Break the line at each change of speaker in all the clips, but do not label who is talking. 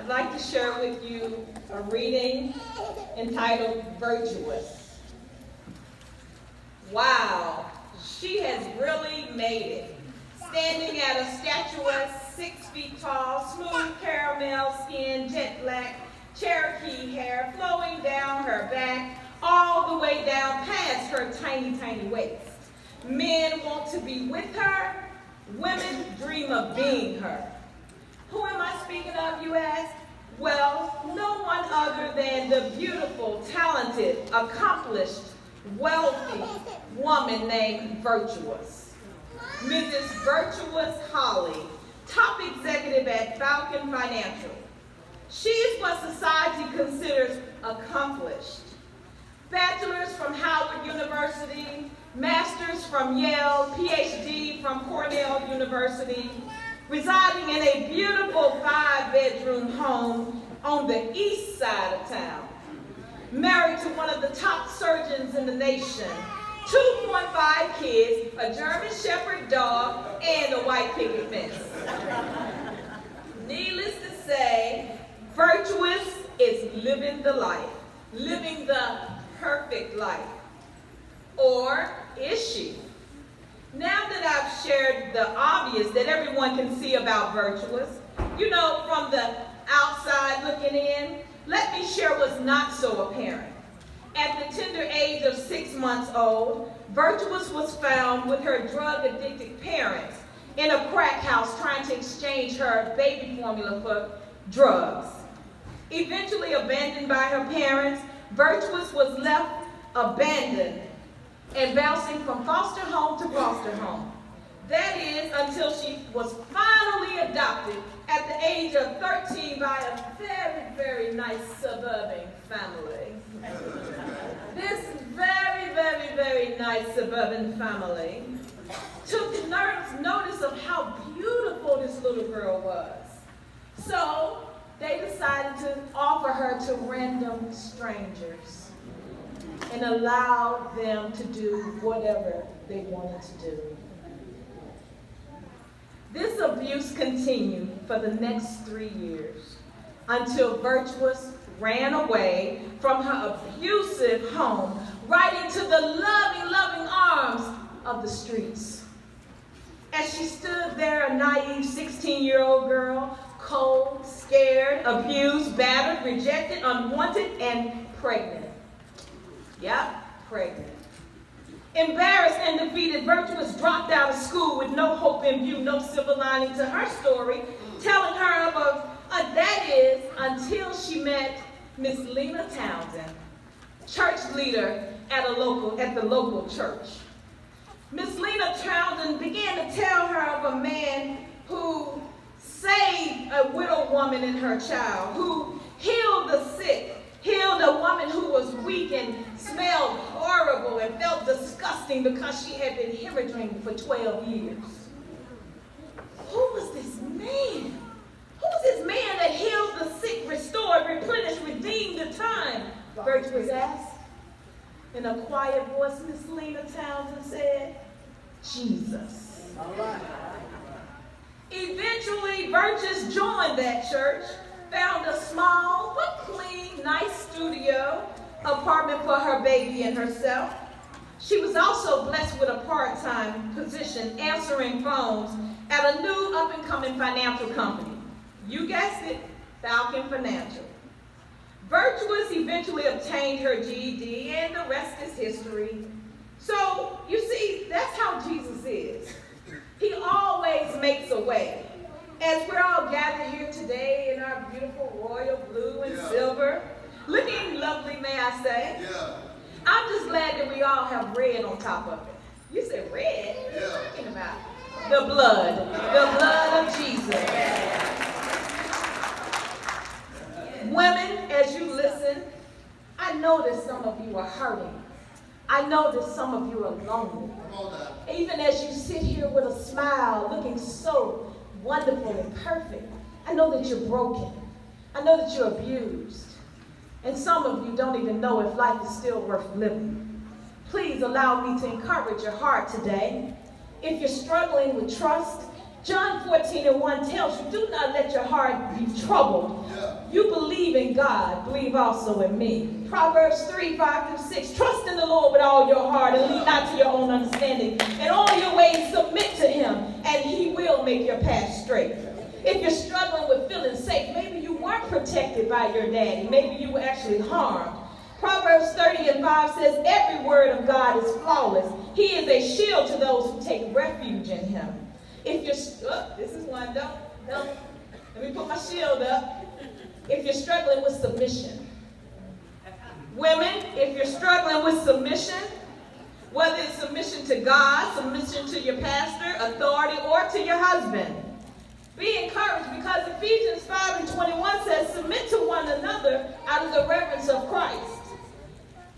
I'd like to share with you a reading entitled Virtuous. Wow, she has really made it. Standing at a statuesque 6 feet tall, smooth caramel skin, jet black, Cherokee hair flowing down her back, all the way down past her tiny, tiny waist. Men want to be with her. Women dream of being her. Who am I speaking of, you ask? Well, no one other than the beautiful, talented, accomplished, wealthy woman named Virtuous. Mrs. Virtuous Holly, top executive at Falcon Financial. She is what society considers accomplished. Bachelor's from Howard University, master's from Yale, PhD from Cornell University, residing in a beautiful 5-bedroom home on the east side of town. Married to one of the top surgeons in the nation, 2.5 kids, a German Shepherd dog, and a white picket fence. Needless to say, Virtuous is living the life, living the perfect life. Or is she? Now that I've shared the obvious that everyone can see about Virtuous, you know, from the outside looking in, let me share what's not so apparent. At the tender age of 6 months old, Virtuous was found with her drug-addicted parents in a crack house trying to exchange her baby formula for drugs. Eventually abandoned by her parents, Virtuous was left abandoned and bouncing from foster home to foster home. That is, until she was finally adopted at the age of 13 by a very, very nice suburban family. This very, very, very nice suburban family took notice of how beautiful this little girl was. So they decided to offer her to random strangers and allow them to do whatever they wanted to do. This abuse continued for the next 3 years until Virtuous ran away from her abusive home right into the loving, loving arms of the streets. As she stood there, a naive 16-year-old girl, cold, scared, abused, battered, rejected, unwanted, and pregnant. Yep, pregnant. Embarrassed and defeated, Virtuous dropped out of school with no hope in view, no silver lining to her story, telling her of that is until she met Miss Lena Townsend, church leader at the local church. Miss Lena Townsend began to tell her of a man who saved a widow woman and her child, who healed the sick, healed a woman who was weak and smelled horrible and felt disgusting because she had been hemorrhaging for 12 years. Who was this man? Who was this man that healed the sick, restored, replenished, redeemed the time? Virtuous asked. In a quiet voice, Miss Lena Townsend said, Jesus.
All right.
Eventually, Virtuous joined that church, found a small but clean, nice studio apartment for her baby and herself. She was also blessed with a part-time position answering phones at a new up-and-coming financial company. You guessed it, Falcon Financial. Virtuous eventually obtained her GED, and the rest is history. So, you see, that's how Jesus is. He always makes a way. As we're all gathered here today in our beautiful royal blue and silver, looking lovely, may I say.
Yeah.
I'm just glad that we all have red on top of it. You said red? What are you talking about? The blood of Jesus. Women, as you listen, I know that some of you are hurting. I know that some of you are lonely. Even as you sit here with a smile, looking so wonderful and perfect, I know that you're broken. I know that you're abused. And some of you don't even know if life is still worth living. Please allow me to encourage your heart today. If you're struggling with trust, John 14:1 tells you, do not let your heart be troubled. You believe in God, believe also in me. Proverbs 3:5-6, trust in the Lord with all your heart and lean not to your own understanding. In all your ways submit to him, and he will make your path straight. If you're struggling with feeling safe, maybe you weren't protected by your daddy. Maybe you were actually harmed. Proverbs 30:5 says, every word of God is flawless. He is a shield to those who take refuge in him. If you're, this is one, don't, let me put my shield up. If you're struggling with submission. Women, if you're struggling with submission, whether it's submission to God, submission to your pastor, authority, or to your husband, be encouraged, because Ephesians 5:21 says, submit to one another out of the reverence of Christ.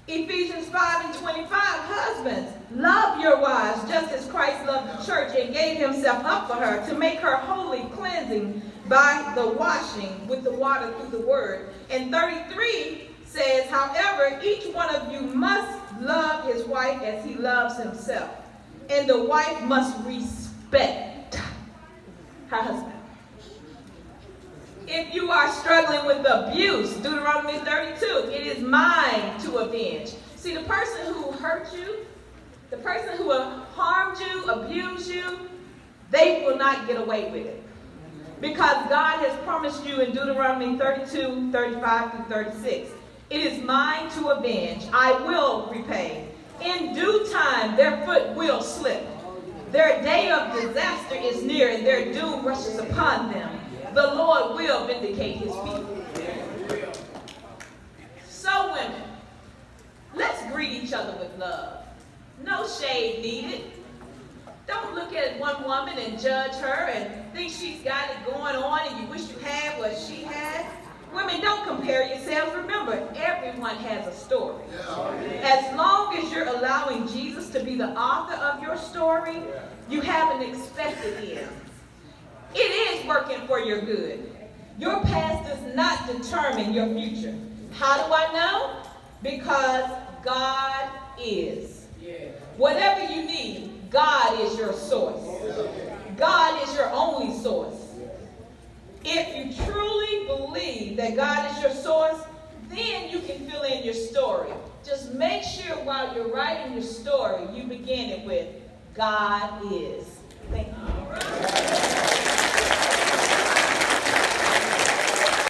Ephesians 5:25, husbands, love your wives just as Christ loved the church and gave himself up for her to make her holy, cleansing by the washing with the water through the word. And 33 says, however, each one of you must love his wife as he loves himself. And the wife must respect her husband. If you are struggling with abuse, Deuteronomy 32, it is mine to avenge. See, the person who hurt you, the person who harmed you, abused you, they will not get away with it. Because God has promised you in Deuteronomy 32:35-36, it is mine to avenge. I will repay. In due time, their foot will slip. Their day of disaster is near, and their doom rushes upon them. The Lord will vindicate his people. So, women, let's greet each other with love. No shade needed. Don't look at one woman and judge her and think she's got it going on and you wish you had what she had. Women, don't compare yourselves. Remember, everyone has a story. As long as you're allowing Jesus to be the author of your story, you have an expected end. It is working for your good. Your past does not determine your future. How do I know? Because God is. Whatever you need, God is your source. God is your only source. If you truly believe that God is your source, then you can fill in your story. Just make sure while you're writing your story, you begin it with, God is. Thank you.